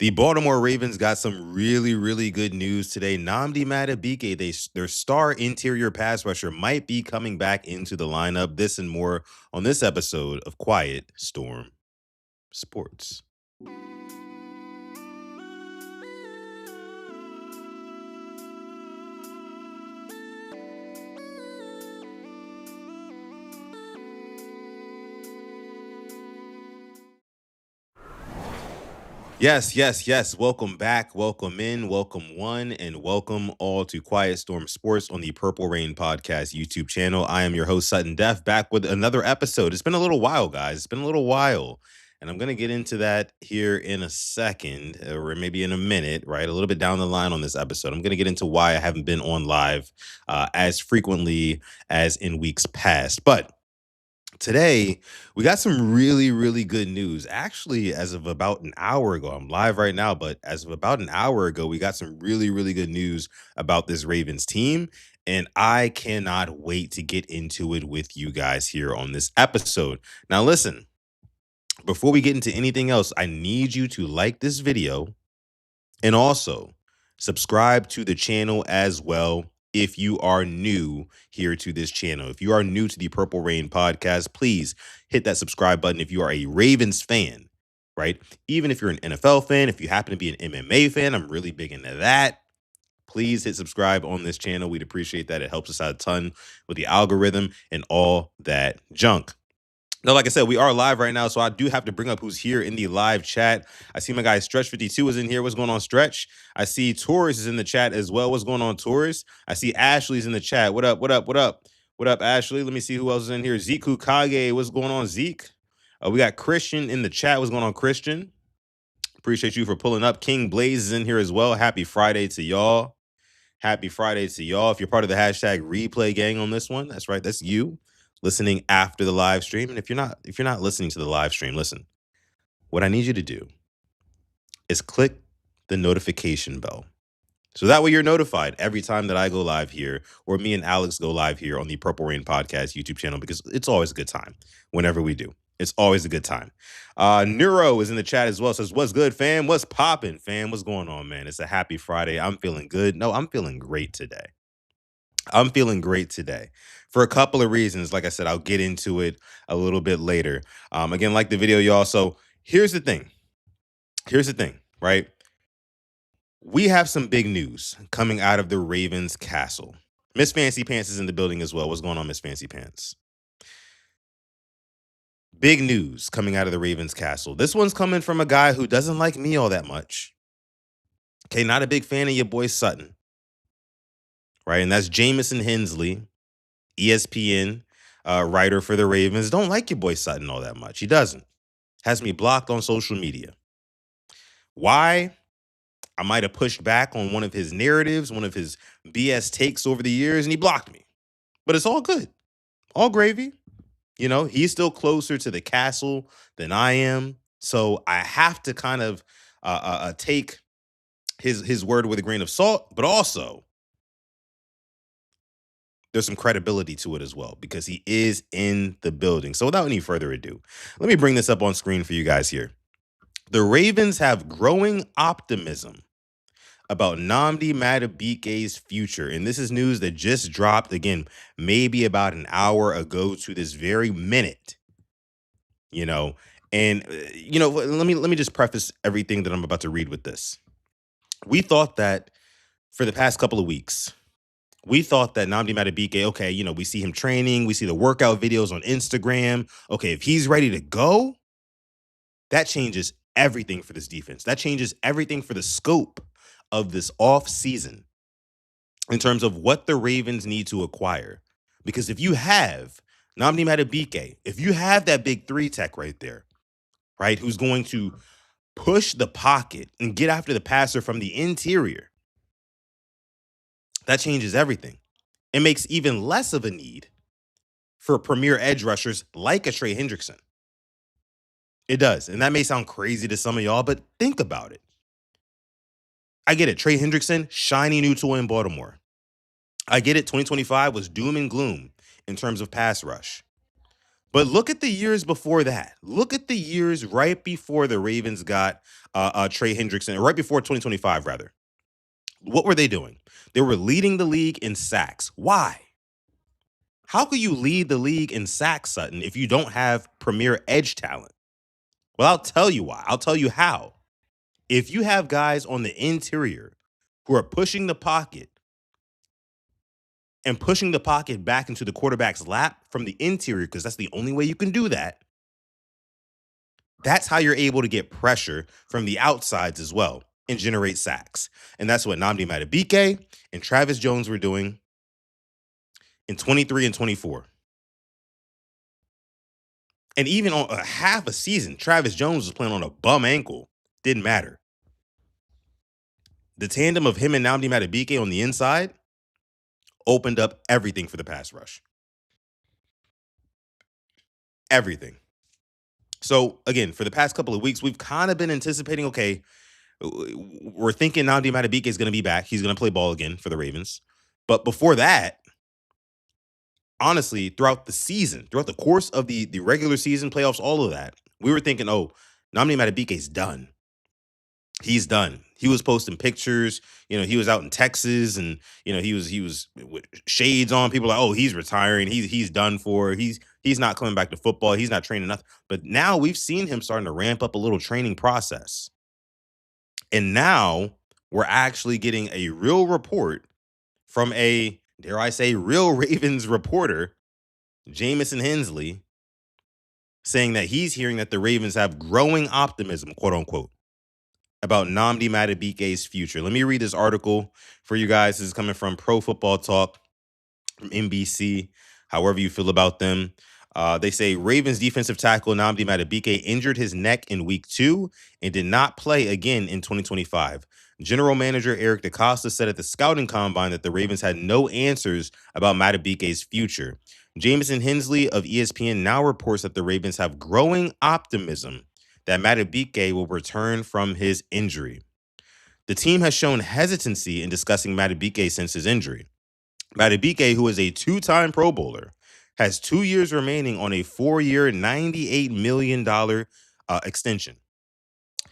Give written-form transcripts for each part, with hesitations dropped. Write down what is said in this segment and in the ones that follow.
The Baltimore Ravens got some really, really good news today. Nnamdi Madubuike, their star interior pass rusher, might be coming back into the lineup. This and more on this episode of Quiet Storm Sports. Yes, yes, yes. Welcome back. Welcome in. Welcome one and welcome all to Quiet Storm Sports on the Purple Rain Podcast YouTube channel. I am your host, Sutton Def, back with another episode. It's been a little while, guys. It's been a little while. And I'm going to get into that here in a second, or maybe in a minute, right? A little bit down the line on this episode. I'm going to get into why I haven't been on live as frequently as in weeks past. But today, we got some really, really good news. Actually, as of about an hour ago, I'm live right now, but as of about an hour ago, we got some really, really good news about this Ravens team. And I cannot wait to get into it with you guys here on this episode. Now, listen, before we get into anything else, I need you to like this video and also subscribe to the channel as well if you are new here to this channel. If you are new to the Purple Rain Podcast, please hit that subscribe button if you are a Ravens fan, right? Even if you're an NFL fan, if you happen to be an MMA fan, I'm really big into that. Please hit subscribe on this channel. We'd appreciate that. It helps us out a ton with the algorithm and all that junk. Now, like I said, we are live right now, so I do have to bring up who's here in the live chat. I see my guy Stretch52 is in here. What's going on, Stretch? I see Taurus is in the chat as well. What's going on, Taurus? I see Ashley's in the chat. What up, what up, what up? What up, Ashley? Let me see who else is in here. Zeke Kage. What's going on, Zeke? We got Christian in the chat. What's going on, Christian? Appreciate you for pulling up. King Blaze is in here as well. Happy Friday to y'all. Happy Friday to y'all. If you're part of the hashtag replay gang on this one, that's right. That's you listening after the live stream. And if you're not listening to the live stream, listen, what I need you to do is click the notification bell. So that way you're notified every time that I go live here or me and Alex go live here on the Purple Rain Podcast YouTube channel, because it's always a good time whenever we do. It's always a good time. Neuro is in the chat as well. Says, what's good, fam? What's popping, fam? What's going on, man? It's a happy Friday. I'm feeling good. No, I'm feeling great today. I'm feeling great today for a couple of reasons. Like I said, I'll get into it a little bit later. Again, like the video, y'all. So here's the thing. Right? We have some big news coming out of the Ravens castle. Miss Fancy Pants is in the building as well. What's going on, Miss Fancy Pants? Big news coming out of the Ravens castle. This one's coming from a guy who doesn't like me all that much. Okay, not a big fan of your boy Sutton. Right, and that's Jamison Hensley, ESPN writer for the Ravens. Don't like your boy Sutton all that much. He doesn't. Has me blocked on social media. Why? I might have pushed back on one of his narratives, one of his BS takes over the years, and he blocked me. But it's all good. All gravy. You know, he's still closer to the castle than I am. So I have to kind of take his word with a grain of salt, but also there's some credibility to it as well because he is in the building. So without any further ado, let me bring this up on screen for you guys here. The Ravens have growing optimism about Nnamdi Madubuike's future. And this is news that just dropped, again, maybe about an hour ago to this very minute. You know, and, let me just preface everything that I'm about to read with this. We thought that for the past couple of weeks, we thought that Nnamdi Madubuike, okay, we see him training, we see the workout videos on Instagram. Okay, if he's ready to go, that changes everything for this defense. That changes everything for the scope of this off season in terms of what the Ravens need to acquire. Because if you have Nnamdi Madubuike, if you have that big three tech right there, right, who's going to push the pocket and get after the passer from the interior, that changes everything. It makes even less of a need for premier edge rushers like a Trey Hendrickson. It does. And that may sound crazy to some of y'all, but think about it. I get it. Trey Hendrickson, shiny new toy in Baltimore. I get it. 2025 was doom and gloom in terms of pass rush. But look at the years before that. Look at the years right before the Ravens got Trey Hendrickson, right before 2025, rather. What were they doing? They were leading the league in sacks. Why? How could you lead the league in sacks, Sutton, if you don't have premier edge talent? Well, I'll tell you why. I'll tell you how. If you have guys on the interior who are pushing the pocket and pushing the pocket back into the quarterback's lap from the interior, because that's the only way you can do that, that's how you're able to get pressure from the outsides as well and generate sacks. And that's what Nnamdi Madubuike and Travis Jones were doing in 23 and 24. And even on a half a season, Travis Jones was playing on a bum ankle. Didn't matter. The tandem of him and Nnamdi Madubuike on the inside opened up everything for the pass rush. Everything. So, again, for the past couple of weeks, we've kind of been anticipating, okay, we're thinking Nnamdi Madubuike is going to be back. He's going to play ball again for the Ravens. But before that, honestly, throughout the season, throughout the course of the regular season, playoffs, all of that, we were thinking, oh, Nnamdi Madubuike's done. He's done. He was posting pictures. He was out in Texas, and he was with shades on. People are like, oh, he's retiring. He's done for. He's not coming back to football. He's not training nothing. But now we've seen him starting to ramp up a little training process, and now we're actually getting a real report from a, dare I say, real Ravens reporter, Jamison Hensley, saying that he's hearing that the Ravens have growing optimism, quote unquote, about Nnamdi Madubuike's future. Let me read this article for you guys. This is coming from Pro Football Talk from NBC, however you feel about them. They say Ravens defensive tackle Nnamdi Madubuike injured his neck in week 2 and did not play again in 2025. General Manager Eric DeCosta said at the scouting combine that the Ravens had no answers about Madubuike's future. Jamison Hensley of ESPN now reports that the Ravens have growing optimism that Madubuike will return from his injury. The team has shown hesitancy in discussing Madubuike since his injury. Madubuike, who is a 2-time Pro Bowler, has 2 years remaining on a 4-year, $98 million extension.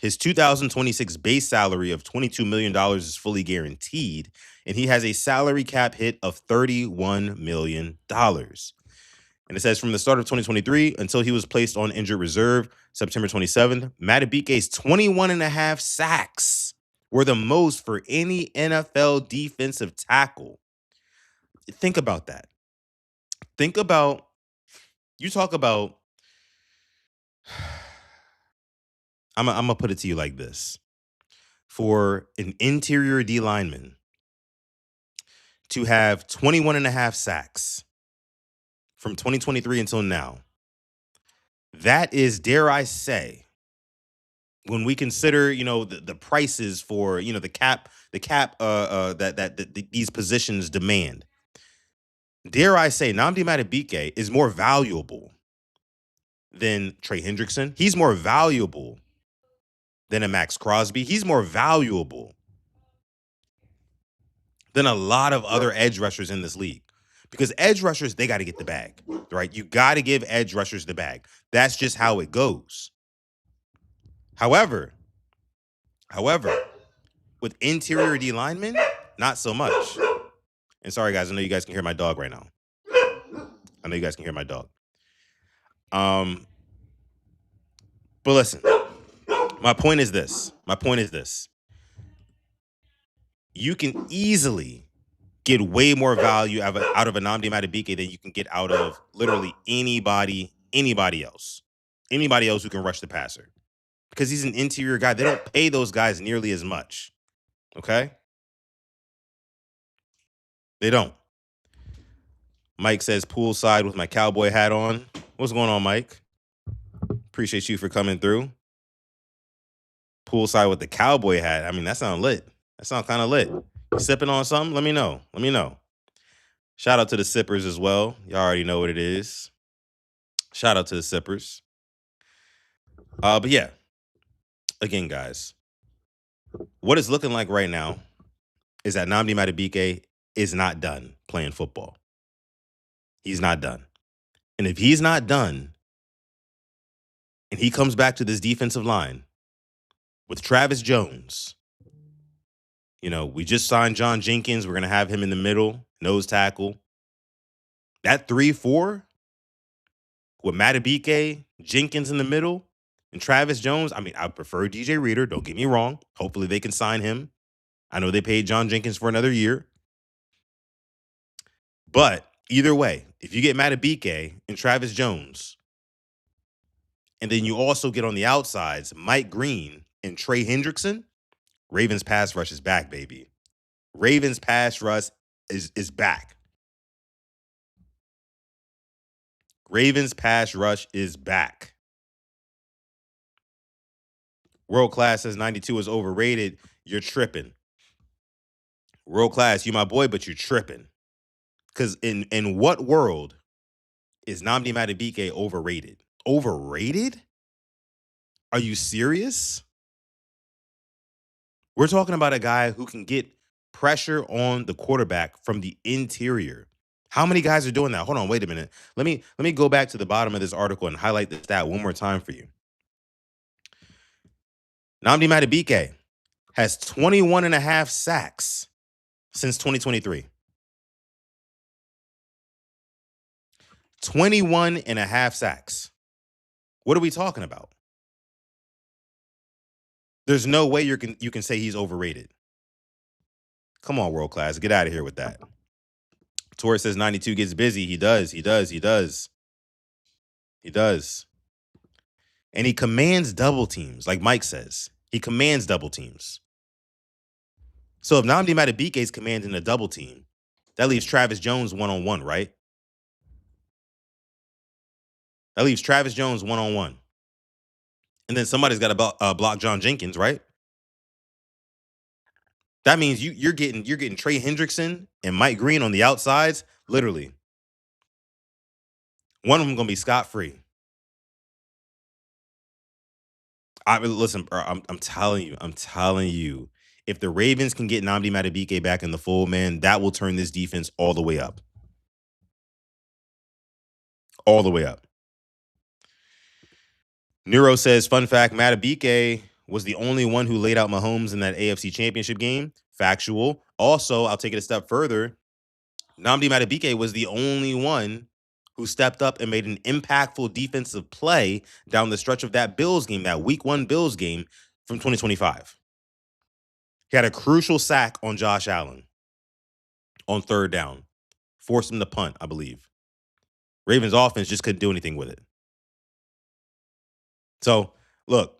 His 2026 base salary of $22 million is fully guaranteed, and he has a salary cap hit of $31 million. And it says from the start of 2023 until he was placed on injured reserve, September 27th, Madubuike's 21 and a half sacks were the most for any NFL defensive tackle. Think about that. You talk about, I'm going to put it to you like this. For an interior D lineman to have 21 and a half sacks from 2023 until now, that is, dare I say, when we consider, the prices for, the cap that these positions demand, dare I say, Nnamdi Madubuike is more valuable than Trey Hendrickson. He's more valuable than a Max Crosby. He's more valuable than a lot of other edge rushers in this league. Because edge rushers, they got to get the bag, right? You got to give edge rushers the bag. That's just how it goes. However, with interior D linemen, not so much. And sorry, guys, I know you guys can hear my dog right now. But listen, my point is this. You can easily get way more value out of a Nnamdi Madubuike than you can get out of literally anybody else. Anybody else who can rush the passer. Because he's an interior guy. They don't pay those guys nearly as much. Okay? They don't. Mike says poolside with my cowboy hat on. What's going on, Mike? Appreciate you for coming through. Poolside with the cowboy hat. I mean, that sounds lit. That sounds kind of lit. You sipping on something? Let me know. Shout out to the sippers as well. Y'all already know what it is. Shout out to the sippers. But yeah. Again, guys, what it's looking like right now is that Nnamdi Madubuike is not done playing football. He's not done. And if he's not done, And he comes back to this defensive line with Travis Jones. We just signed John Jenkins. We're going to have him in the middle, nose tackle. That 3-4 with Madubuike, Jenkins in the middle, and Travis Jones. I mean, I prefer DJ Reader. Don't get me wrong. Hopefully they can sign him. I know they paid John Jenkins for another year. But either way, if you get Madubuike and Travis Jones, and then you also get on the outsides Mike Green and Trey Hendrickson, Ravens pass rush is back, baby. Ravens pass rush is back. Ravens pass rush is back. World Class says 92 is overrated. You're tripping. World Class, you my boy, but you're tripping. Because in what world is Nnamdi Madubuike overrated? Overrated? Are you serious? We're talking about a guy who can get pressure on the quarterback from the interior. How many guys are doing that? Hold on, wait a minute. Let me go back to the bottom of this article and highlight the stat one more time for you. Nnamdi Madubuike has 21 and a half sacks since 2023. 21 and a half sacks. What are we talking about? There's no way you can say he's overrated. Come on, World Class. Get out of here with that. Torres says 92 gets busy. He does. He does. And he commands double teams, like Mike says. He commands double teams. So if Nnamdi Madubuike is commanding a double team, that leaves Travis Jones one-on-one, right? That leaves Travis Jones one-on-one. And then somebody's got to block John Jenkins, right? That means you're getting Trey Hendrickson and Mike Green on the outsides, literally. One of them gonna be scot-free. Listen, bro, I'm telling you, if the Ravens can get Nnamdi Madubuike back in the fold, man, that will turn this defense all the way up. All the way up. Nero says, fun fact, Madubuike was the only one who laid out Mahomes in that AFC Championship game. Factual. Also, I'll take it a step further. Nnamdi Madubuike was the only one who stepped up and made an impactful defensive play down the stretch of that Bills game, that Week 1 Bills game from 2025. He had a crucial sack on Josh Allen on third down. Forced him to punt, I believe. Ravens offense just couldn't do anything with it. So, look,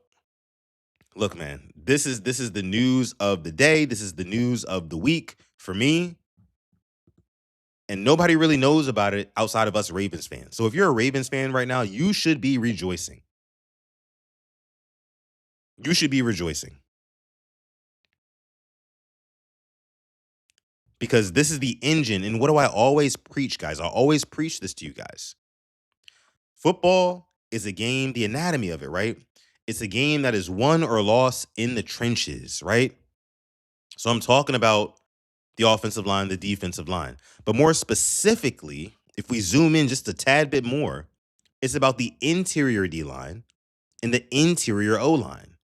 man, this is the news of the day. This is the news of the week for me. And nobody really knows about it outside of us Ravens fans. So if you're a Ravens fan right now, you should be rejoicing. You should be rejoicing. Because this is the engine. And what do I always preach, guys? I always preach this to you guys. Football is a game, the anatomy of it, right? It's a game that is won or lost in the trenches, right? So I'm talking about the offensive line, the defensive line. But more specifically, if we zoom in just a tad bit more, it's about the interior D-line and the interior O-line.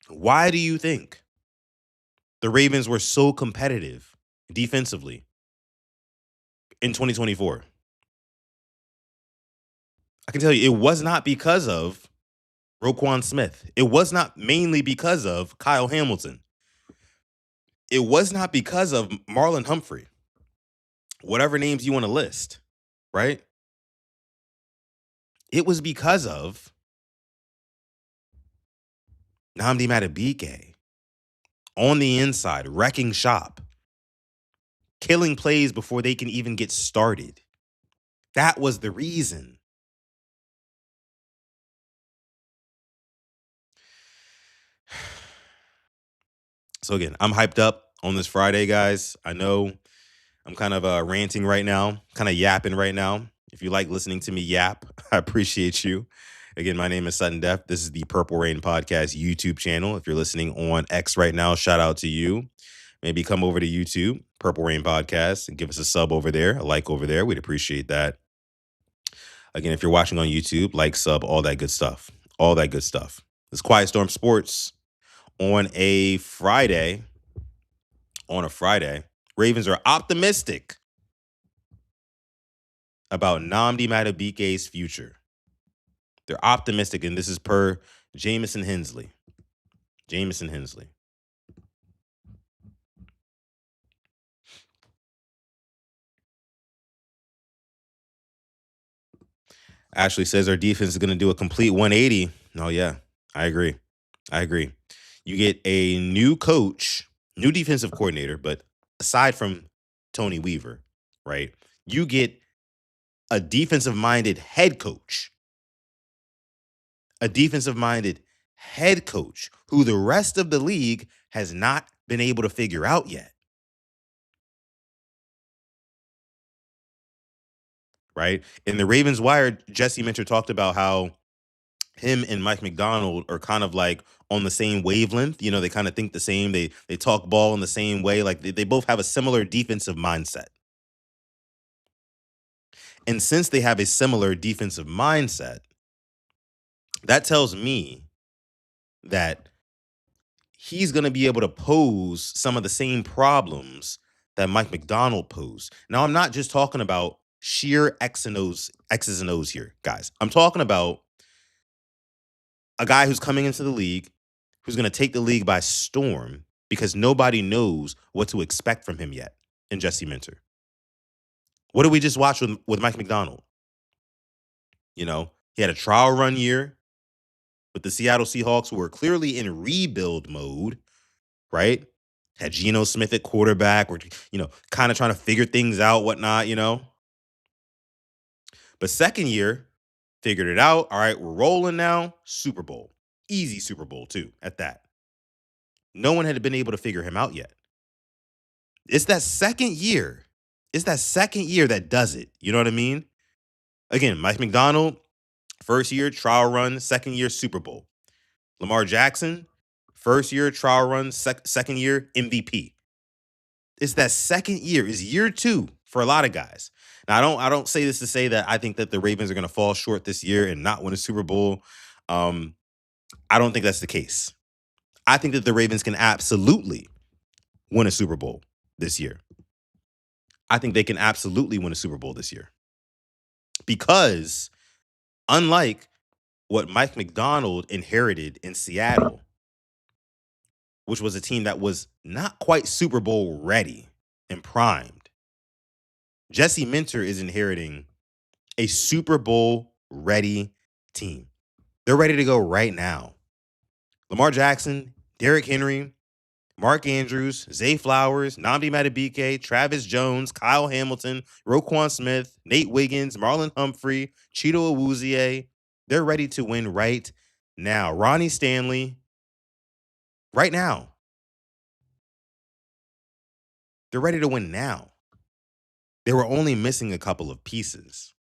Why do you think the Ravens were so competitive defensively in 2024? I can tell you, it was not because of Roquan Smith. It was not mainly because of Kyle Hamilton. It was not because of Marlon Humphrey. Whatever names you want to list, right? It was because of Nnamdi Madubuike on the inside, wrecking shop, killing plays before they can even get started. That was the reason. So again, I'm hyped up on this Friday, guys. I know I'm kind of ranting right now, kind of yapping right now. If you like listening to me yap, I appreciate you. Again, my name is Sutton Def. This is the Purple Rain Podcast YouTube channel. If you're listening on X right now, shout out to you. Maybe come over to YouTube, Purple Rain Podcast, and give us a sub over there, a like over there. We'd appreciate that. Again, if you're watching on YouTube, like, sub, all that good stuff. All that good stuff. It's Quiet Storm Sports on a Friday. On a Friday, Ravens are optimistic about Nnamdi Madubuike's future. They're optimistic, and this is per Jamison Hensley. Jamison Hensley. Ashley says our defense is going to do a complete 180. Oh, yeah, I agree. I agree. You get a new coach, new defensive coordinator, but aside from Tony Weaver, right? You get a defensive minded head coach, a defensive minded head coach who the rest of the league has not been able to figure out yet. Right? In the Ravens Wire, Jesse Minter talked about how him and Mike McDonald are kind of like on the same wavelength. You know, they kind of think the same. They talk ball in the same way. Like they both have a similar defensive mindset. And since they have a similar defensive mindset, that tells me that he's going to be able to pose some of the same problems that Mike McDonald posed. Now, I'm not just talking about sheer X's and O's here, guys. I'm talking about a guy who's coming into the league, who's going to take the league by storm because nobody knows what to expect from him yet in Jesse Minter. What did we just watch with Mike McDonald? You know, he had a trial run year with the Seattle Seahawks, who were clearly in rebuild mode, right? Had Geno Smith at quarterback, or, kind of trying to figure things out, whatnot. But second year, figured it out. All right, we're rolling now. Super Bowl. Easy Super Bowl, too, at that. No one had been able to figure him out yet. It's that second year. It's that second year that does it. You know what I mean? Again, Mike McDonald, first year, trial run, second year, Super Bowl. Lamar Jackson, first year, trial run, second year, MVP. It's that second year. It's year two for a lot of guys. Now, I don't say this to say that I think that the Ravens are going to fall short this year and not win a Super Bowl. I don't think that's the case. I think that the Ravens can absolutely win a Super Bowl this year. I think they can absolutely win a Super Bowl this year. Because unlike what Mike McDonald inherited in Seattle, which was a team that was not quite Super Bowl ready and primed, Jesse Minter is inheriting a Super Bowl ready team. They're ready to go right now. Lamar Jackson, Derrick Henry, Mark Andrews, Zay Flowers, Nnamdi Madubuike, Travis Jones, Kyle Hamilton, Roquan Smith, Nate Wiggins, Marlon Humphrey, Cheeto Awuzie. They're ready to win right now. Ronnie Stanley, right now. They're ready to win now. They were only missing a couple of pieces.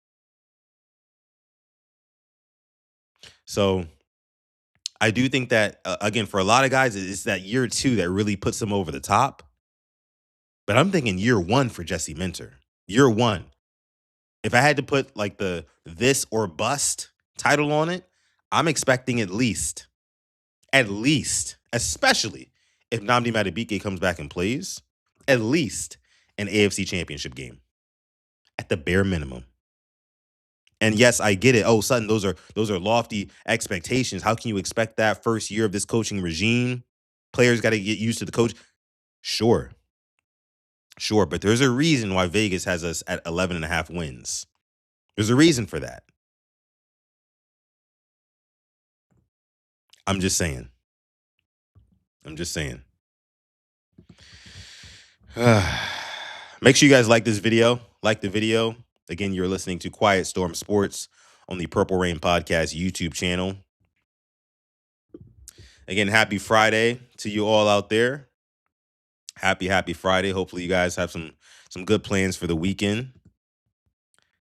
So I do think that, again, for a lot of guys, it's that year two that really puts them over the top. But I'm thinking year one for Jesse Minter. Year one. If I had to put like the this or bust title on it, I'm expecting at least, especially if Nnamdi Madubuike comes back and plays, at least an AFC championship game at the bare minimum. And yes, I get it. Oh, Sutton, those are lofty expectations. How can you expect that first year of this coaching regime? Players got to get used to the coach. Sure. But there's a reason why Vegas has us at 11 and a half wins. There's a reason for that. I'm just saying. Make sure you guys like this video. Like the video. Again, you're listening to Quiet Storm Sports on the Purple Rain Podcast YouTube channel. Again, happy Friday to you all out there. Happy Friday. Hopefully you guys have some good plans for the weekend.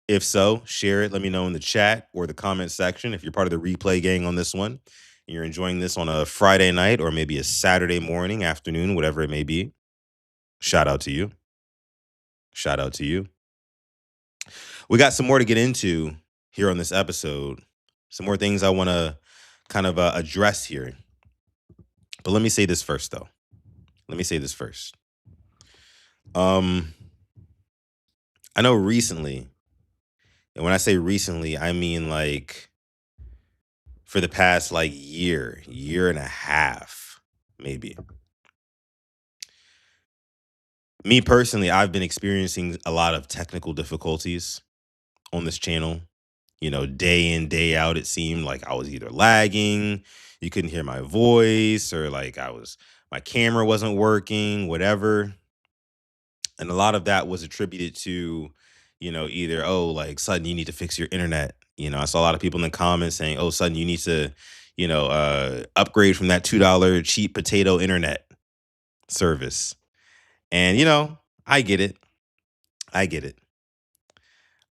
If so, share it. Let me know in the chat or the comment section if you're part of the replay gang on this one and you're enjoying this on a Friday night or maybe a Saturday morning, afternoon, whatever it may be. Shout out to you. We got some more to get into here on this episode. Some more things I want to kind of address here. But let me say this first, though. Let me say this first. Um, I know recently, and when I say recently, I mean like for the past like year and a half, maybe. Me personally, I've been experiencing a lot of technical difficulties on this channel. Day in, day out, it seemed like I was either lagging, you couldn't hear my voice, or like my camera wasn't working, whatever. And a lot of that was attributed to, either, oh, like, Sudden, you need to fix your internet. I saw a lot of people in the comments saying, oh, Sudden, you need to, upgrade from that $2 cheap potato internet service. And, I get it. I get it.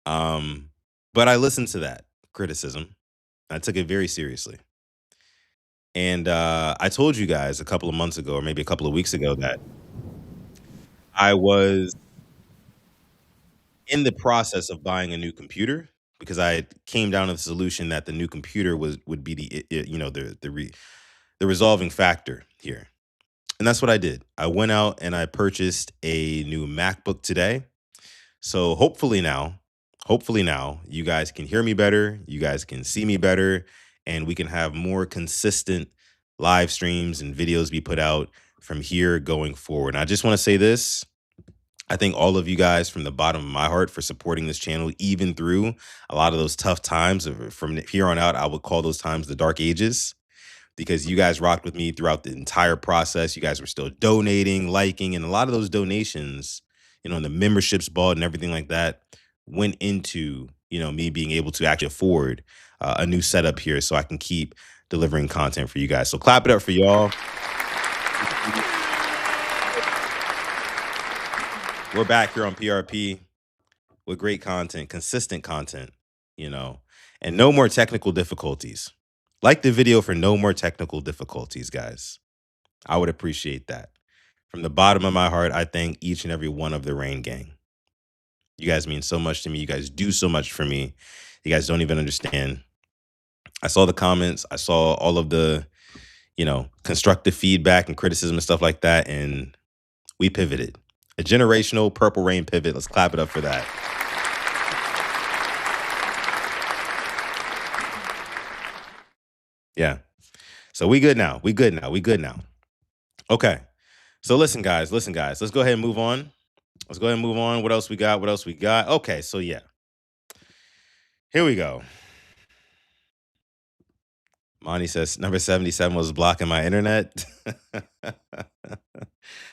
But I listened to that criticism. I took it very seriously. And I told you guys a couple of months ago, or maybe a couple of weeks ago, that I was in the process of buying a new computer because I came down to the solution that the new computer would be the resolving factor here. And that's what I did. I went out and I purchased a new MacBook today. So hopefully now you guys can hear me better, you guys can see me better, and we can have more consistent live streams and videos be put out from here going forward. And I just want to say this. I thank all of you guys from the bottom of my heart for supporting this channel, even through a lot of those tough times. From here on out, I would call those times the dark ages, because you guys rocked with me throughout the entire process. You guys were still donating, liking, and a lot of those donations, and the memberships bought and everything like that went into, me being able to actually afford a new setup here so I can keep delivering content for you guys. So clap it up for y'all. We're back here on PRP with great content, consistent content, you know, and no more technical difficulties. Like the video for no more technical difficulties, guys. I would appreciate that. From the bottom of my heart, I thank each and every one of the Rain Gang. You guys mean so much to me. You guys do so much for me. You guys don't even understand. I saw the comments. I saw all of the, constructive feedback and criticism and stuff like that. And we pivoted. A generational Purple Rain pivot. Let's clap it up for that. Yeah. So we good now. We good now. We good now. Okay. So listen, guys. Let's go ahead and move on. What else we got? Okay. So yeah. Here we go. Monty says number 77 was blocking my internet.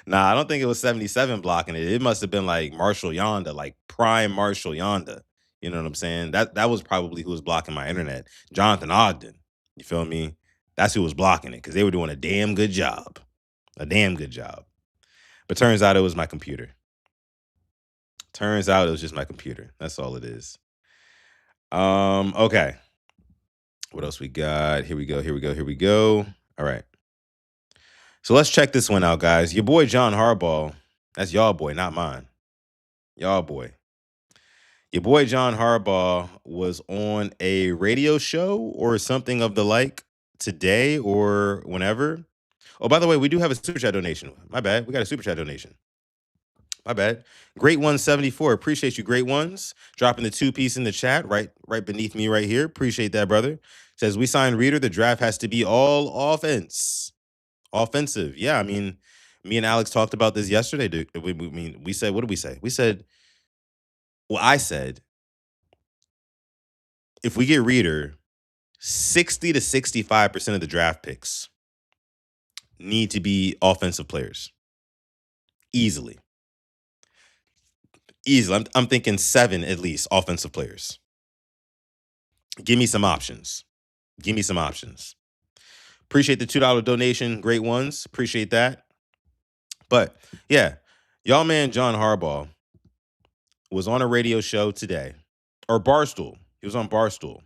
Nah, I don't think it was 77 blocking it. It must have been like Marshall Yonda, like prime Marshall Yonda. You know what I'm saying? That was probably who was blocking my internet. Jonathan Ogden. You feel me? That's who was blocking it, because they were doing a damn good job. A damn good job. But turns out it was my computer. Turns out it was just my computer. That's all it is. Okay. What else we got? Here we go. All right. So let's check this one out, guys. Your boy John Harbaugh, that's y'all boy, not mine. Y'all boy. Your boy John Harbaugh was on a radio show or something of the like today or whenever. Oh, by the way, we do have a super chat donation. My bad. We got a super chat donation. My bad. Great 174. Appreciate you, great ones. Dropping the 2-piece in the chat right beneath me right here. Appreciate that, brother. Says we signed Reader. The draft has to be all offensive. Yeah, I mean, me and Alex talked about this yesterday. Dude. We said, what did we say? I said, if we get Reader, 60 to 65% of the draft picks need to be offensive players. Easily. I'm thinking 7 at least offensive players. Give me some options. Appreciate the $2 donation. Great ones. Appreciate that. But yeah, y'all man John Harbaugh was on a radio show today, or Barstool. He was on Barstool.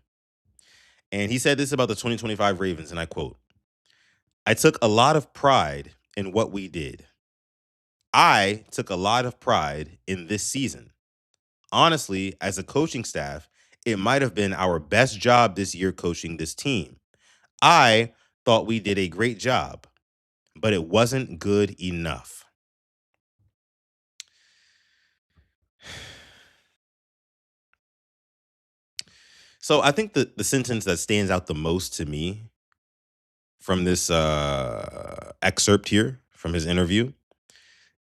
And he said this about the 2025 Ravens, and I quote, "I took a lot of pride in what we did. I took a lot of pride in this season. Honestly, as a coaching staff, It might have been our best job this year coaching this team. I thought we did a great job, but it wasn't good enough. So I think the sentence that stands out the most to me from this excerpt here from his interview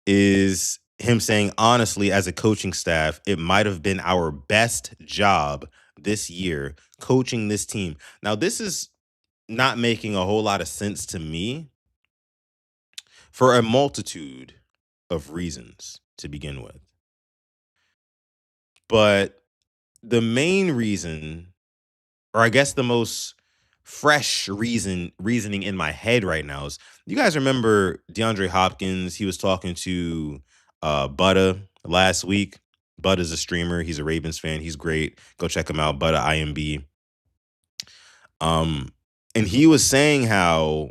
is him saying, honestly, as a coaching staff, it might have been our best job this year coaching this team. Now, this is not making a whole lot of sense to me for a multitude of reasons to begin with. But the main reason, or I guess the most fresh reasoning in my head right now is, you guys remember DeAndre Hopkins? He was talking to Butta last week. Butta's a streamer. He's a Ravens fan. He's great. Go check him out, Butta IMB. And he was saying how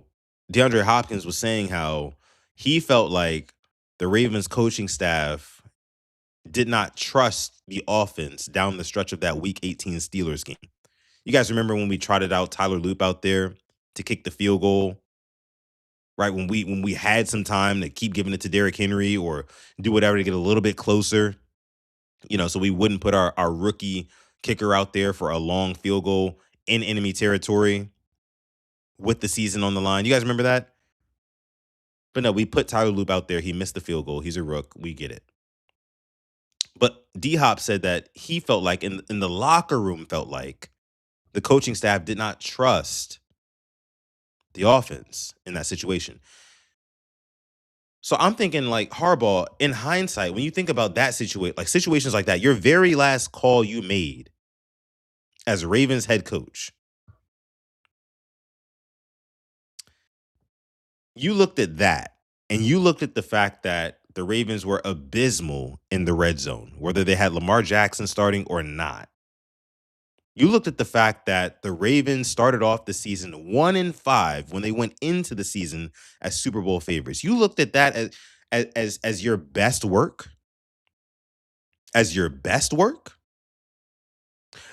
DeAndre Hopkins was saying how he felt like the Ravens coaching staff did not trust the offense down the stretch of that Week 18 Steelers game. You guys remember when we trotted out Tyler Loop out there to kick the field goal, right? When we had some time to keep giving it to Derrick Henry or do whatever to get a little bit closer, so we wouldn't put our rookie kicker out there for a long field goal in enemy territory with the season on the line. You guys remember that? But no, we put Tyler Loop out there. He missed the field goal. He's a rook. We get it. But D Hop said that he felt like in the locker room felt like the coaching staff did not trust the offense in that situation. So I'm thinking like Harbaugh, in hindsight, when you think about that situation, like situations like that, your very last call you made as Ravens head coach, you looked at that and you looked at the fact that the Ravens were abysmal in the red zone, whether they had Lamar Jackson starting or not. You looked at the fact that the Ravens started off the season 1-5 when they went into the season as Super Bowl favorites. You looked at that as your best work, as your best work.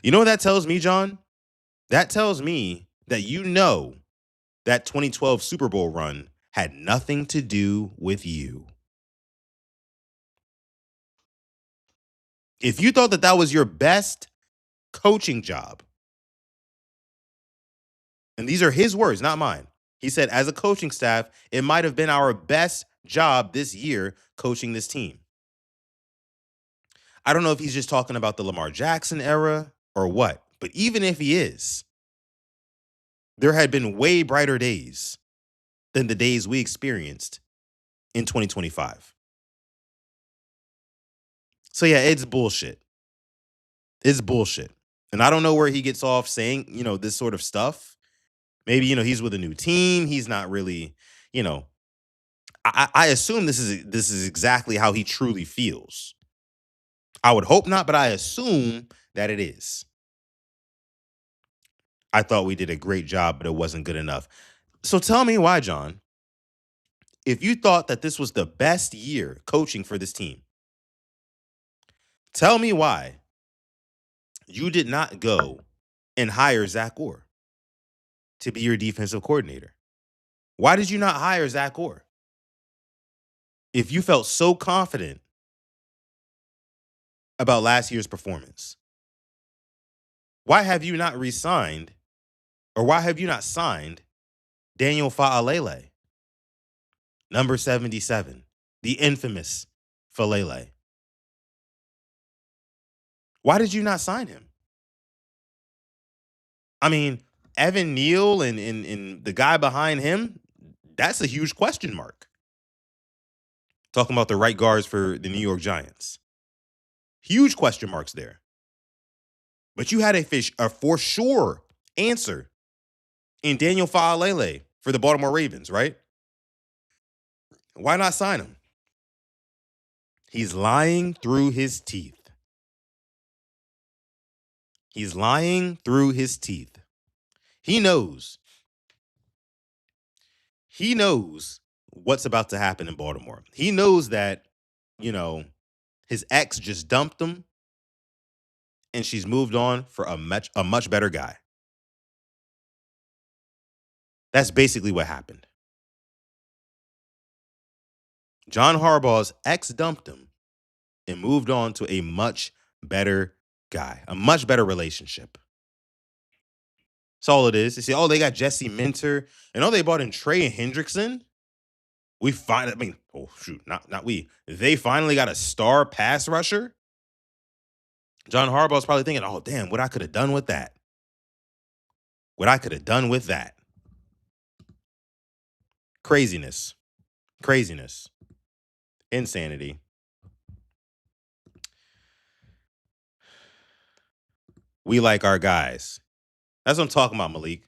You know what that tells me, John? That tells me that that 2012 Super Bowl run had nothing to do with you. If you thought that that was your best coaching job, and these are his words, not mine. He said, as a coaching staff, it might have been our best job this year coaching this team. I don't know if he's just talking about the Lamar Jackson era or what, but even if he is, there had been way brighter days than the days we experienced in 2025. So yeah, it's bullshit. It's bullshit. And I don't know where he gets off saying, this sort of stuff. Maybe, he's with a new team. He's not really, I assume this is exactly how he truly feels. I would hope not, but I assume that it is. I thought we did a great job, but it wasn't good enough. So tell me why, John, if you thought that this was the best year coaching for this team, tell me why you did not go and hire Zach Orr to be your defensive coordinator. Why did you not hire Zach Orr? If you felt so confident about last year's performance, why have you not re-signed, or why have you not signed Daniel Faalele, number 77, the infamous Faalele? Why did you not sign him? I mean, Evan Neal and the guy behind him, that's a huge question mark. Talking about the right guards for the New York Giants. Huge question marks there. But you had a for sure answer in Daniel Faalele for the Baltimore Ravens, right? Why not sign him? He's lying through his teeth. He's lying through his teeth. He knows. He knows what's about to happen in Baltimore. He knows that, his ex just dumped him and she's moved on for a much better guy. That's basically what happened. John Harbaugh's ex dumped him and moved on to a much better guy, a much better relationship. That's all it is. They say, oh, they got Jesse Minter, and oh, they bought in Trey Hendrickson. I mean, oh shoot, not we. They finally got a star pass rusher. John Harbaugh's probably thinking, oh damn, what I could have done with that. What I could have done with that. Craziness. Craziness. Insanity. We like our guys. That's what I'm talking about, Malik.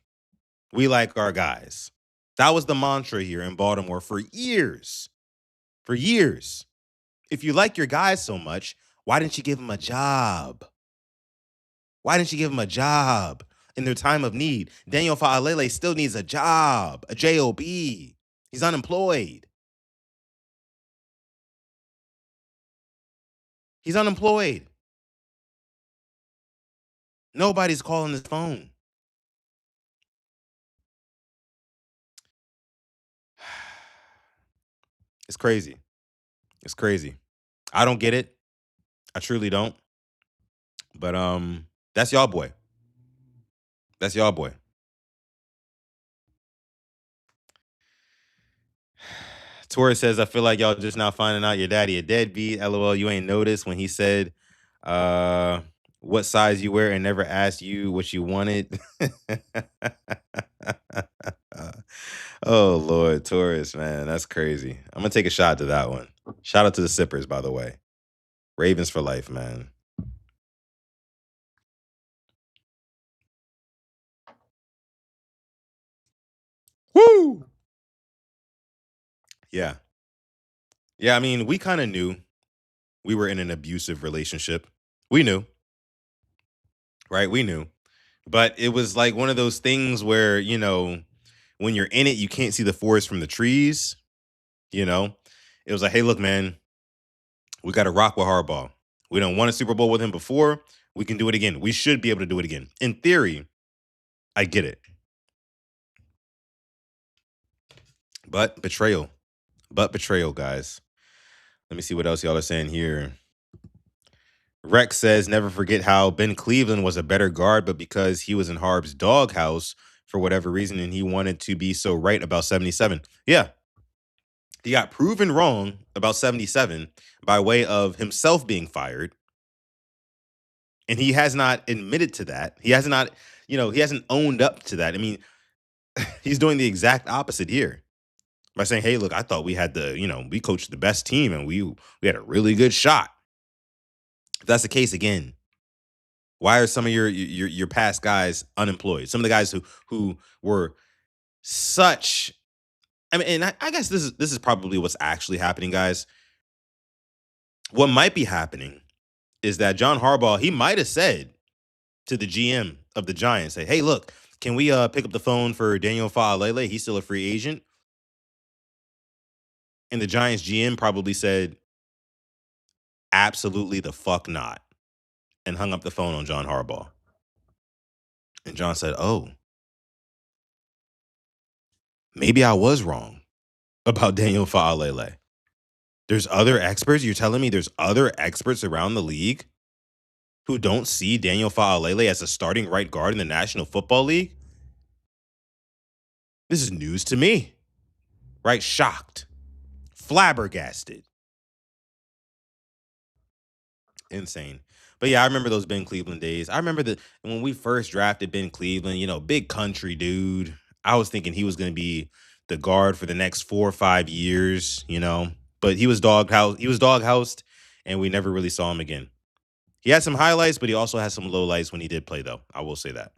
We like our guys. That was the mantra here in Baltimore for years. For years. If you like your guys so much, why didn't you give them a job? Why didn't you give them a job in their time of need? Daniel Faalele still needs a job, a job. He's unemployed. He's unemployed. Nobody's calling his phone. It's crazy. It's crazy. I don't get it. I truly don't. But that's y'all boy. That's y'all boy. Torres says, I feel like y'all just now finding out your daddy a deadbeat. LOL, you ain't noticed when he said uh what size you wear and never asked you what you wanted. Oh Lord, Torres, man, that's crazy. I'm gonna take a shot to that one. Shout out to the sippers, by the way. Ravens for life, man. Woo! Yeah. Yeah, I mean, we kind of knew we were in an abusive relationship. We knew, right? We knew. But it was like one of those things where, when you're in it, you can't see the forest from the trees, you know? It was like, hey, look, man, we got to rock with Harbaugh. We don't won a Super Bowl with him before. We can do it again. We should be able to do it again. In theory, I get it. But betrayal. But betrayal, guys. Let me see what else y'all are saying here. Rex says, never forget how Ben Cleveland was a better guard, but because he was in Harb's doghouse for whatever reason, and he wanted to be so right about 77. Yeah. He got proven wrong about 77 by way of himself being fired. And he has not admitted to that. He has not, he hasn't owned up to that. I mean, he's doing the exact opposite here by saying, hey, look, I thought we had we coached the best team and we had a really good shot. If that's the case again, why are some of your past guys unemployed? Some of the guys who were such, I mean, and I guess this is probably what's actually happening, guys. What might be happening is that John Harbaugh, he might have said to the GM of the Giants, say, hey, look, can we pick up the phone for Daniel Faalele? He's still a free agent. And the Giants GM probably said, absolutely the fuck not, and hung up the phone on John Harbaugh. And John said, oh, maybe I was wrong about Daniel Faalele. There's other experts. You're telling me there's other experts around the league who don't see Daniel Faalele as a starting right guard in the National Football League? This is news to me. Right? Shocked. Flabbergasted. Insane. But yeah, I remember those Ben Cleveland days. I remember when we first drafted Ben Cleveland, big country dude. I was thinking he was going to be the guard for the next 4 or 5 years. But he was doghoused, and we never really saw him again. He had some highlights, but he also had some lowlights when he did play, though. I will say that.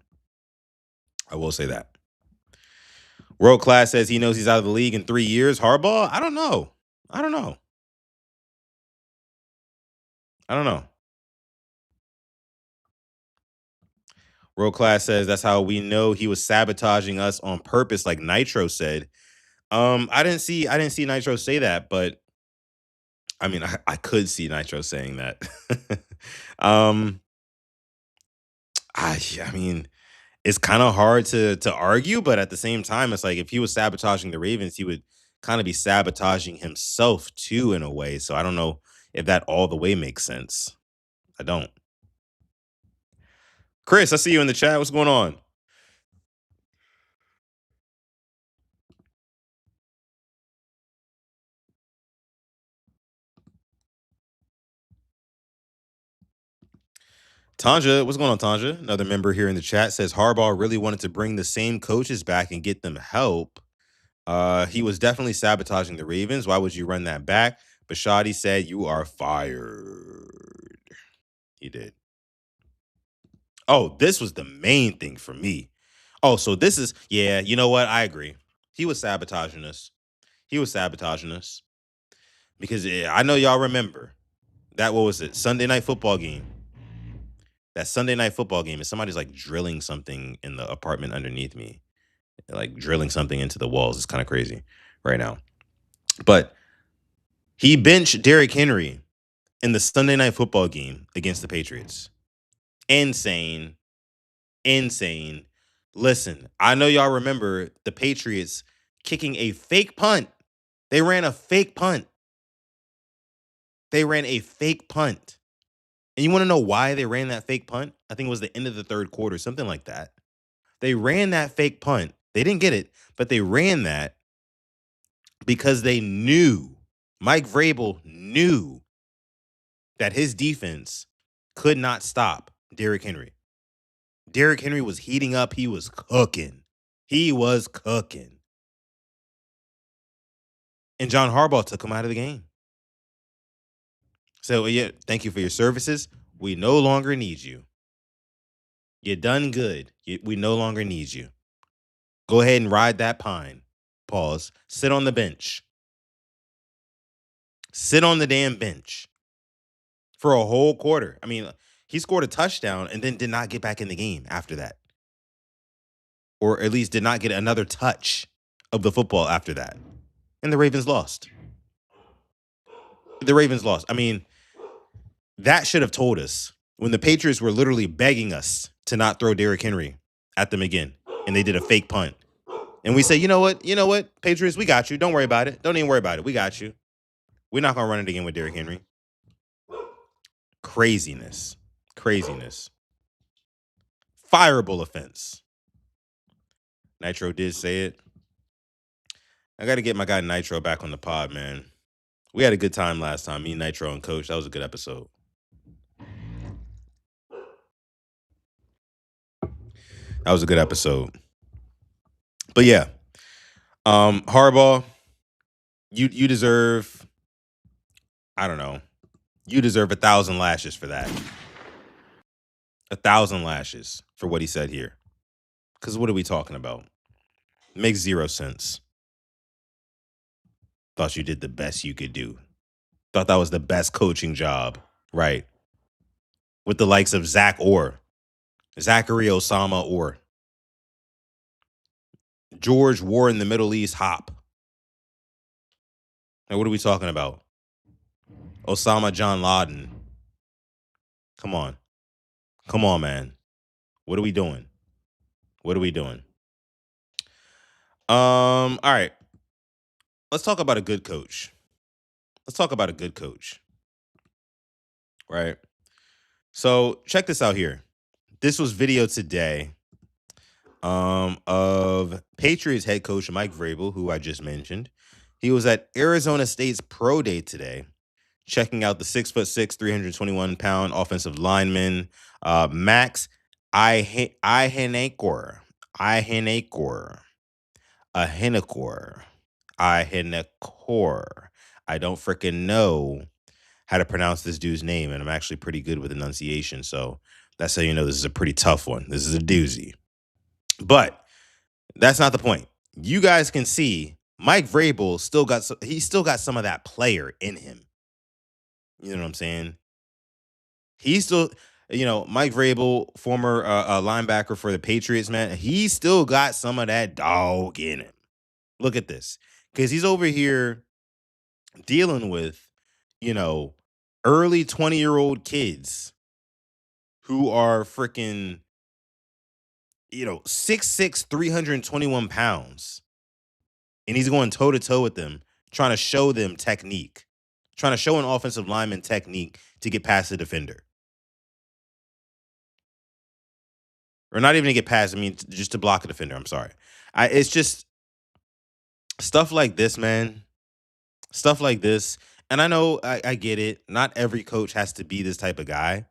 I will say that. World Class says he knows he's out of the league in 3 years. Harbaugh? I don't know. I don't know. I don't know. World Class says that's how we know he was sabotaging us on purpose, like Nitro said. I didn't see Nitro say that, but I mean, I could see Nitro saying that. um, I mean, it's kind of hard to argue, but at the same time, it's like if he was sabotaging the Ravens, he would kind of be sabotaging himself too in a way. So I don't know if that all the way makes sense. I don't. Chris, I see you in the chat. What's going on? Tanja, what's going on, Tanja? Another member here in the chat says Harbaugh really wanted to bring the same coaches back and get them help. He was definitely sabotaging the Ravens. Why would you run that back? Bashadi said you are fired. He did. Oh, this was the main thing for me. Oh, so this is yeah, you know what? I agree. He was sabotaging us. He was sabotaging us. Because I know y'all remember that what was it? Sunday night football game. That Sunday night football game, and somebody's like drilling something in the apartment underneath me. Like drilling something into the walls. It's kind of crazy right now. But he benched Derrick Henry in the Sunday night football game against the Patriots. Insane. Insane. Listen, I know y'all remember the Patriots kicking a fake punt. They ran a fake punt. They ran a fake punt. And you want to know why they ran that fake punt? I think it was the end of the third quarter, something like that. They ran that fake punt. They didn't get it, but they ran that because they knew, Mike Vrabel knew that his defense could not stop Derrick Henry. Derrick Henry was heating up. He was cooking. He was cooking. And John Harbaugh took him out of the game. So, yeah, thank you for your services. We no longer need you. You done good. We no longer need you. Go ahead and ride that pine. Pause. Sit on the bench. Sit on the damn bench for a whole quarter. I mean, he scored a touchdown and then did not get back in the game after that. Or at least did not get another touch of the football after that. And the Ravens lost. The Ravens lost. I mean, that should have told us when the Patriots were literally begging us to not throw Derrick Henry at them again. And they did a fake punt. And we say, you know what? You know what? Patriots, we got you. Don't worry about it. Don't even worry about it. We got you. We're not going to run it again with Derrick Henry. Craziness. Craziness. Fireable offense. Nitro did say it. I got to get my guy Nitro back on the pod, man. We had a good time last time. Me, Nitro, and Coach. That was a good episode. That was a good episode. But yeah. Harbaugh, you deserve, I don't know. You deserve 1,000 lashes for that. 1,000 lashes for what he said here. Because what are we talking about? Makes zero sense. Thought you did the best you could do. Thought that was the best coaching job, right? With the likes of Zach Orr, Zachary Osama Orr, George War in the Middle East Hop. Now, what are we talking about? Osama John Laden. Come on. Come on, man. What are we doing? What are we doing? All right. Let's talk about a good coach. Let's talk about a good coach. Right? So check this out here. This was video today of Patriots head coach Mike Vrabel, who I just mentioned. He was at Arizona State's pro day today, checking out the 6'6", 321-pound offensive lineman, Max Ihenekor. I don't freaking know how to pronounce this dude's name, and I'm actually pretty good with enunciation, so that's how you know this is a pretty tough one. This is a doozy. But that's not the point. You guys can see Mike Vrabel still got some of that player in him. You know what I'm saying? He's still, Mike Vrabel, former linebacker for the Patriots, man, he still got some of that dog in him. Look at this. Because he's over here dealing with, early 20-year-old kids who are freaking 6'6", 321 pounds. And he's going toe to toe with them, trying to show them technique, trying to show an offensive lineman technique to get past the defender. Or not even to get past, I mean, just to block a defender. I'm sorry. It's just stuff like this, man. Stuff like this. And I know I get it. Not every coach has to be this type of guy,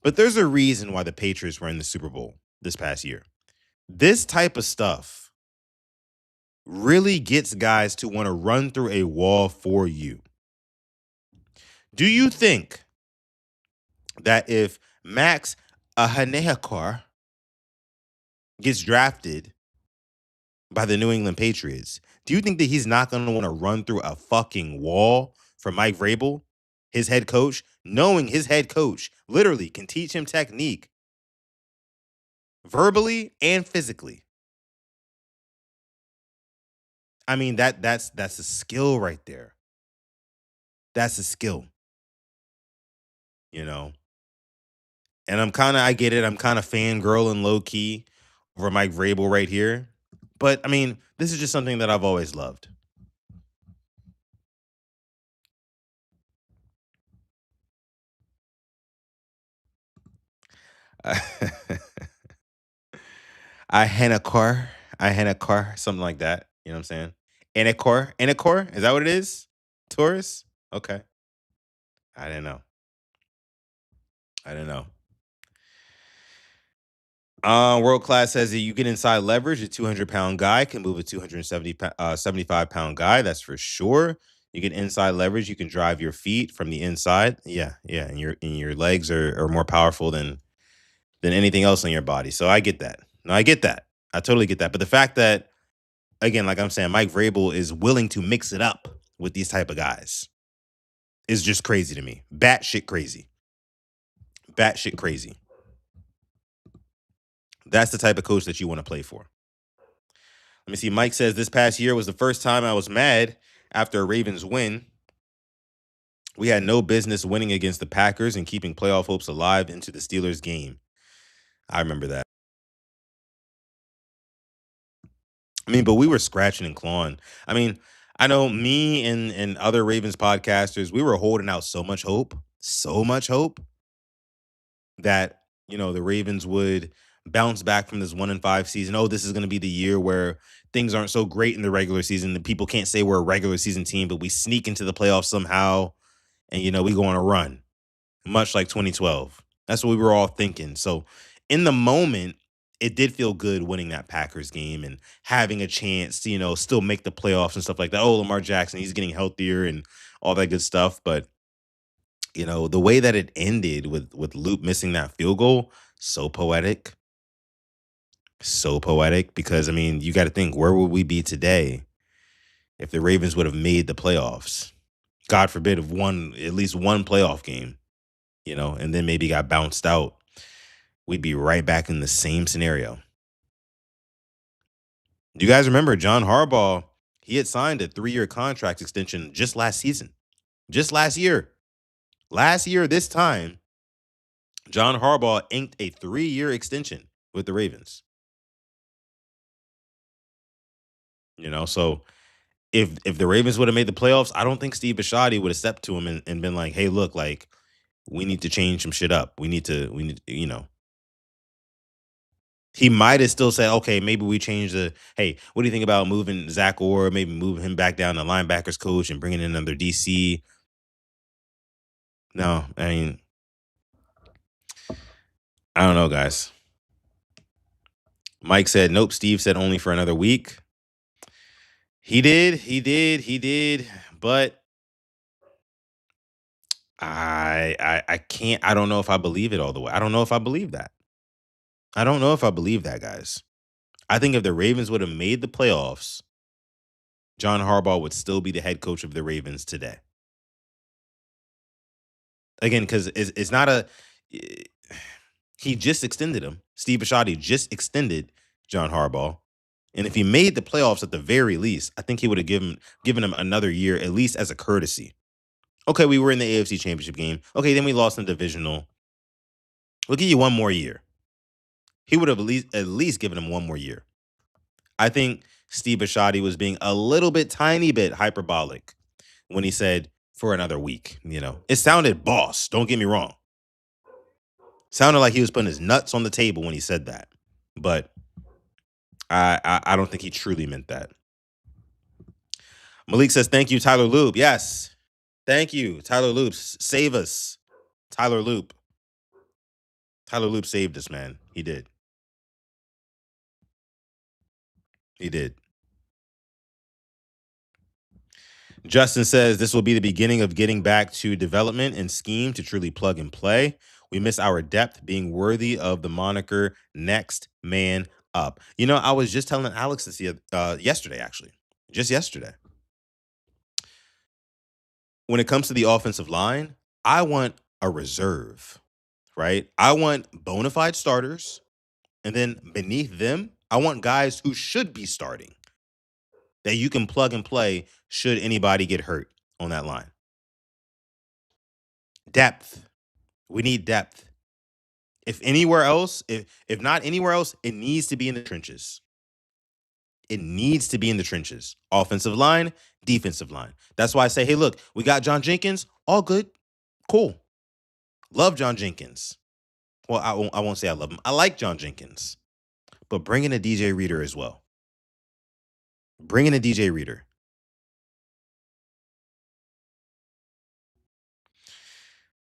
but there's a reason why the Patriots were in the Super Bowl this past year. This type of stuff really gets guys to want to run through a wall for you. Do you think that if Max Ahanekar gets drafted by the New England Patriots, do you think that he's not going to want to run through a fucking wall for Mike Vrabel, his head coach, knowing his head coach literally can teach him technique verbally and physically? I mean, that's a skill right there. That's a skill, you know. And I get it. I'm kind of fangirling low key over Mike Vrabel right here. But I mean, this is just something that I've always loved. I had a car. I had a car, something like that. You know what I'm saying? In a car? Is that what it is? Taurus? Okay. I didn't know. I didn't know. World class says that you get inside leverage. A 200-pound guy can move a 75-pound guy. That's for sure. You get inside leverage. You can drive your feet from the inside. Yeah, yeah, and your legs are more powerful than anything else on your body. So I get that. No, I get that. I totally get that. But the fact that, again, like I'm saying, Mike Vrabel is willing to mix it up with these type of guys is just crazy to me. Batshit crazy. Batshit crazy. That's the type of coach that you want to play for. Let me see. Mike says this past year was the first time I was mad after a Ravens win. We had no business winning against the Packers and keeping playoff hopes alive into the Steelers game. I remember that. I mean, but we were scratching and clawing. I mean, I know me and other Ravens podcasters, we were holding out so much hope that, the Ravens would bounce back from this 1-5 season. Oh, this is going to be the year where things aren't so great in the regular season. The people can't say we're a regular season team, but we sneak into the playoffs somehow and, we go on a run, much like 2012. That's what we were all thinking. So in the moment, it did feel good winning that Packers game and having a chance to, still make the playoffs and stuff like that. Oh, Lamar Jackson, he's getting healthier and all that good stuff. But, the way that it ended with Luke missing that field goal, so poetic. So poetic because, I mean, you got to think, where would we be today if the Ravens would have made the playoffs? God forbid, have won at least one playoff game, and then maybe got bounced out. We'd be right back in the same scenario. Do you guys remember John Harbaugh? He had signed a 3-year contract extension just last season. Just last year. Last year, this time, John Harbaugh inked a 3-year extension with the Ravens. So if the Ravens would have made the playoffs, I don't think Steve Bisciotti would have stepped to him and been like, "Hey, look, like we need to change some shit up. We need to. He might have still said, okay, maybe we change hey, what do you think about moving Zach Orr, maybe moving him back down to linebackers coach and bringing in another DC? No, I mean, I don't know, guys. Mike said, nope. Steve said only for another week. He did. But I can't. I don't know if I believe it all the way. I don't know if I believe that. I don't know if I believe that, guys. I think if the Ravens would have made the playoffs, John Harbaugh would still be the head coach of the Ravens today. Again, because it's not a. He just extended him. Steve Bisciotti just extended John Harbaugh. And if he made the playoffs at the very least, I think he would have given him another year, at least as a courtesy. Okay, we were in the AFC Championship game. Okay, then we lost in the divisional. We'll give you one more year. he would have at least given him one more year. I think Steve Bisciotti was being a little bit, tiny bit hyperbolic when he said for another week. It sounded boss. Don't get me wrong. Sounded like he was putting his nuts on the table when he said that, but I don't think he truly meant that. Malik says, "Thank you, Tyler Loop." Yes, thank you, Tyler Loop. Save us, Tyler Loop. Tyler Loop saved us, man. He did. He did. Justin says this will be the beginning of getting back to development and scheme to truly plug and play. We miss our depth being worthy of the moniker next man up. I was just telling Alex this yesterday, actually, just yesterday. When it comes to the offensive line, I want a reserve, right? I want bona fide starters. And then beneath them, I want guys who should be starting that you can plug and play should anybody get hurt on that line. Depth. We need depth. If anywhere else, if not anywhere else, it needs to be in the trenches. It needs to be in the trenches. Offensive line, defensive line. That's why I say, hey, look, we got John Jenkins. All good. Cool. Love John Jenkins. Well, I won't say I love him. I like John Jenkins. But bring in a DJ Reader as well. Bring in a DJ Reader.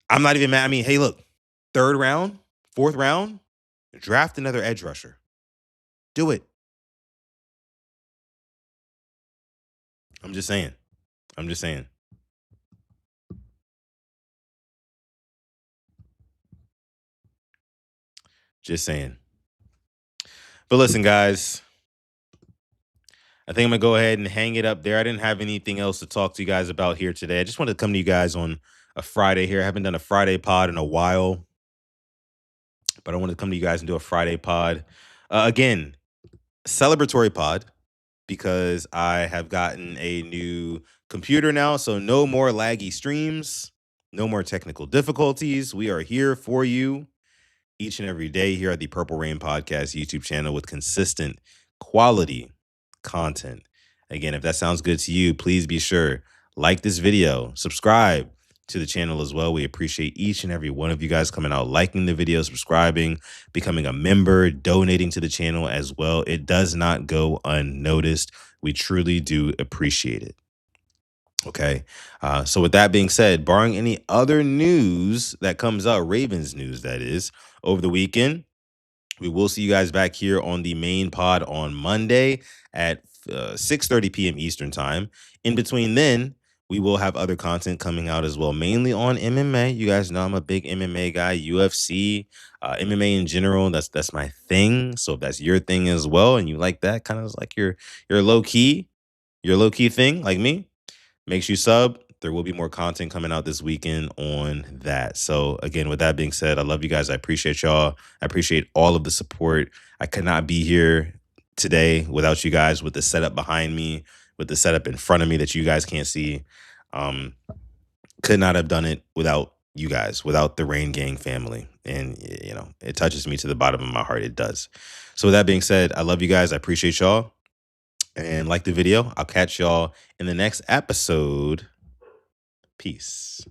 I'm not even mad. I mean, hey, look, 3rd round, 4th round, draft another edge rusher. Do it. I'm just saying. I'm just saying. Just saying. But listen, guys, I think I'm going to go ahead and hang it up there. I didn't have anything else to talk to you guys about here today. I just wanted to come to you guys on a Friday here. I haven't done a Friday pod in a while, but I wanted to come to you guys and do a Friday pod. Again, celebratory pod because I have gotten a new computer now. So no more laggy streams, no more technical difficulties. We are here for you each and every day here at the Purple Rain Podcast YouTube channel with consistent quality content. Again, if that sounds good to you, please be sure like this video, subscribe to the channel as well. We appreciate each and every one of you guys coming out, liking the video, subscribing, becoming a member, donating to the channel as well. It does not go unnoticed. We truly do appreciate it. Okay. So with that being said, barring any other news that comes out, Ravens news that is, over the weekend, we will see you guys back here on the main pod on Monday at 6:30 p.m. Eastern time. In between then, we will have other content coming out as well, mainly on MMA. You guys know I'm a big MMA guy, UFC, MMA in general. That's my thing. So if that's your thing as well, and you like that, kind of like your low key thing, like me, make sure you sub. There will be more content coming out this weekend on that. So again, with that being said, I love you guys. I appreciate y'all. I appreciate all of the support. I could not be here today without you guys, with the setup behind me, with the setup in front of me that you guys can't see. Could not have done it without you guys, without the Rain Gang family. And, it touches me to the bottom of my heart. It does. So with that being said, I love you guys. I appreciate y'all. And like the video, I'll catch y'all in the next episode. Peace.